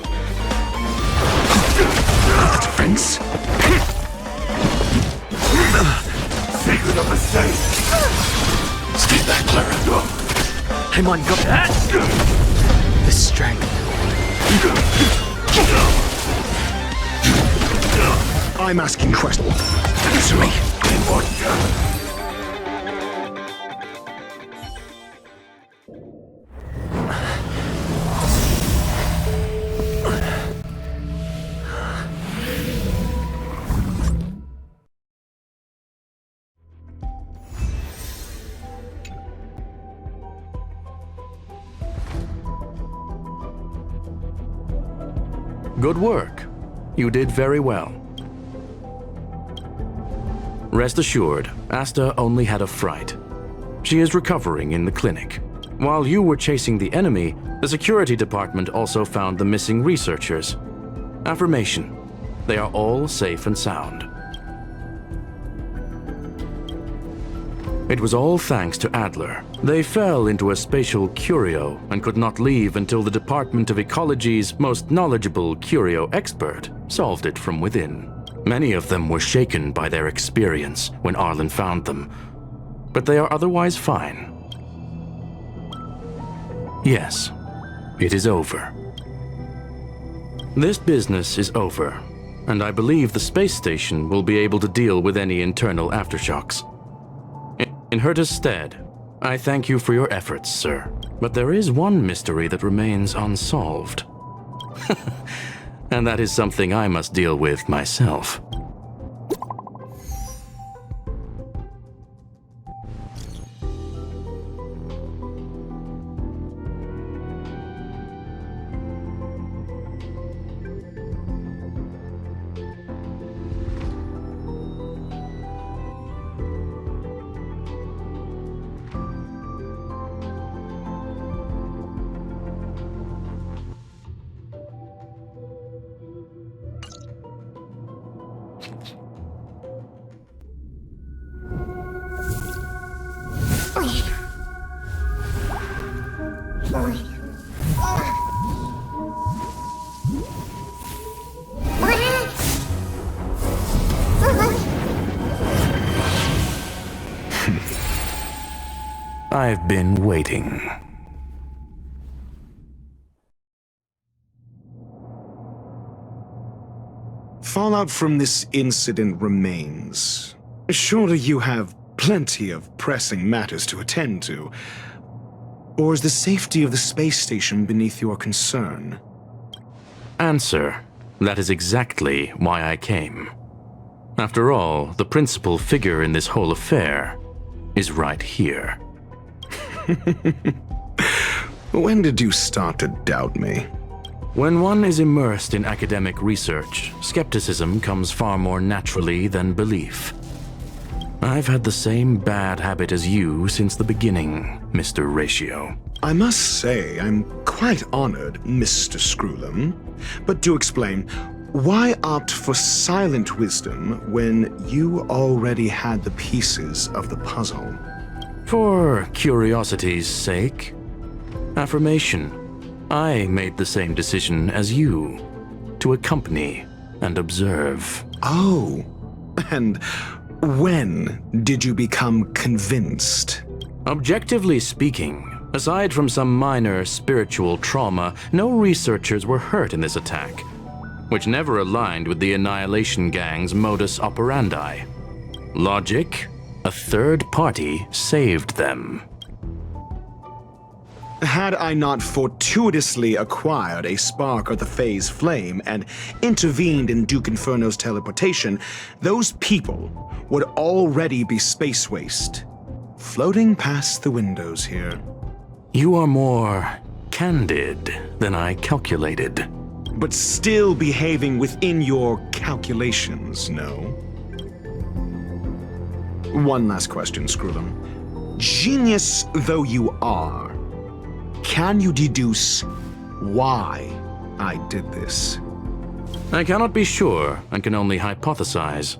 Defense. Secret of the safe. Stay back, Clara. I'm on guard. The strength. I'm asking questions. Answer me. Good work. You did very well. Rest assured, Asta only had a fright. She is recovering in the clinic. While you were chasing the enemy, the security department also found the missing researchers. Affirmation. They are all safe and sound. It was all thanks to Adler. They fell into a spatial curio and could not leave until the Department of Ecology's most knowledgeable curio expert solved it from within. Many of them were shaken by their experience when Arlen found them, but they are otherwise fine. Yes, it is over. This business is over, and I believe the space station will be able to deal with any internal aftershocks. In Herta's stead, I thank you for your efforts, sir. But there is one mystery that remains unsolved. And that is something I must deal with myself. I've been waiting. Fallout from this incident remains. Surely you have plenty of pressing matters to attend to. Or is the safety of the space station beneath your concern? Answer. That is exactly why I came. After all, the principal figure in this whole affair is right here. When did you start to doubt me? When one is immersed in academic research, skepticism comes far more naturally than belief. I've had the same bad habit as you since the beginning, Mr. Ratio. I must say, I'm quite honored, Mr. Screwlam. But do explain, why opt for silent wisdom when you already had the pieces of the puzzle? For curiosity's sake. Affirmation. I made the same decision as you, to accompany and observe. Oh, and when did you become convinced? Objectively speaking, aside from some minor spiritual trauma, no researchers were hurt in this attack, which never aligned with the Annihilation Gang's modus operandi. Logic? A third party saved them. Had I not fortuitously acquired a spark of the phase flame and intervened in Duke Inferno's teleportation, those people would already be space waste, floating past the windows here. You are more candid than I calculated. But still behaving within your calculations, no? One last question, Screwlam. Genius though you are, can you deduce why I did this? I cannot be sure and can only hypothesize.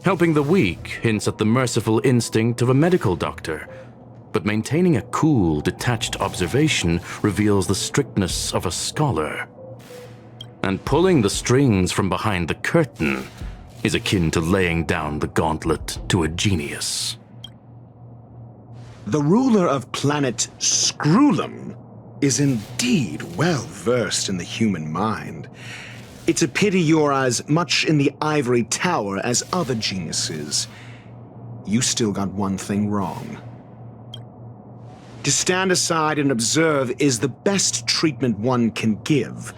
Helping the weak hints at the merciful instinct of a medical doctor, but maintaining a cool, detached observation reveals the strictness of a scholar. And pulling the strings from behind the curtain is akin to laying down the gauntlet to a genius. The ruler of planet Screwlum is indeed well versed in the human mind. It's a pity you're as much in the ivory tower as other geniuses. You still got one thing wrong. To stand aside and observe is the best treatment one can give.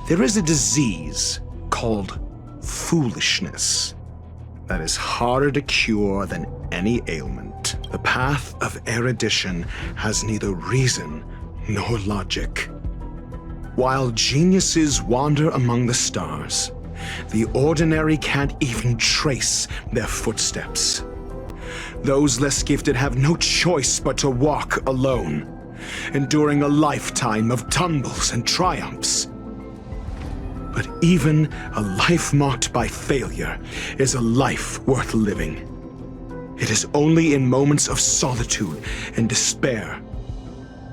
There is a disease called foolishness that is harder to cure than any ailment. The path of erudition has neither reason nor logic. While geniuses wander among the stars, the ordinary can't even trace their footsteps. Those less gifted have no choice but to walk alone, enduring a lifetime of tumbles and triumphs. But even a life marked by failure is a life worth living. It is only in moments of solitude and despair,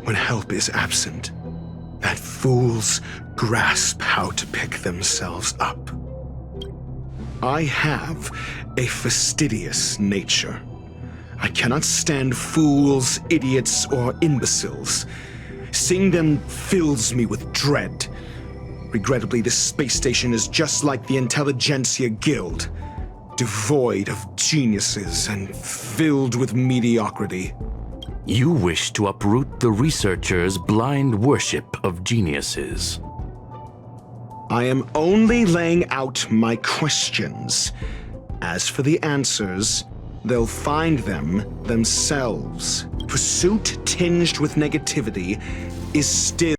when help is absent, that fools grasp how to pick themselves up. I have a fastidious nature. I cannot stand fools, idiots, or imbeciles. Seeing them fills me with dread. Regrettably, this space station is just like the Intelligentsia Guild, devoid of geniuses and filled with mediocrity. You wish to uproot the researchers' blind worship of geniuses. I am only laying out my questions. As for the answers, they'll find them themselves. Pursuit tinged with negativity is still...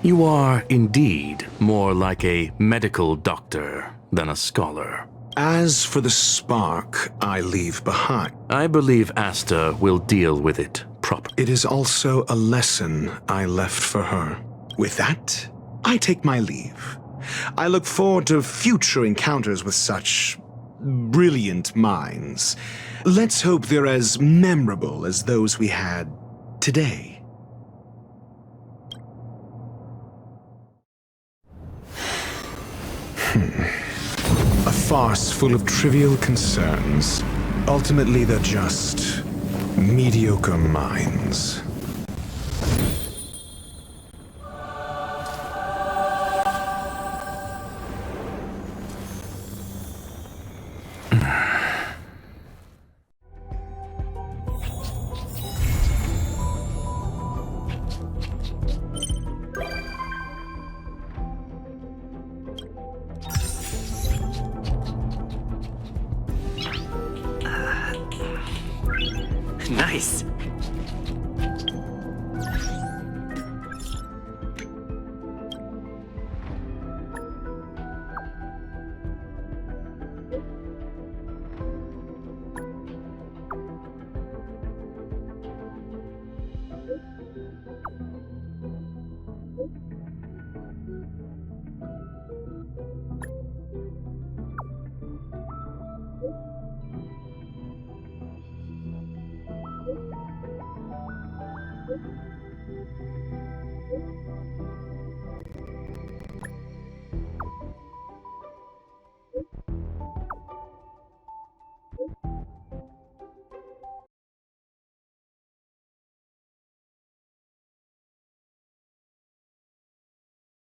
You are indeed more like a medical doctor than a scholar. As for the spark I leave behind, I believe Asta will deal with it properly. It is also a lesson I left for her. With that, I take my leave. I look forward to future encounters with such brilliant minds. Let's hope they're as memorable as those we had today. A farce full of trivial concerns. Ultimately, they're just mediocre minds. Nice. you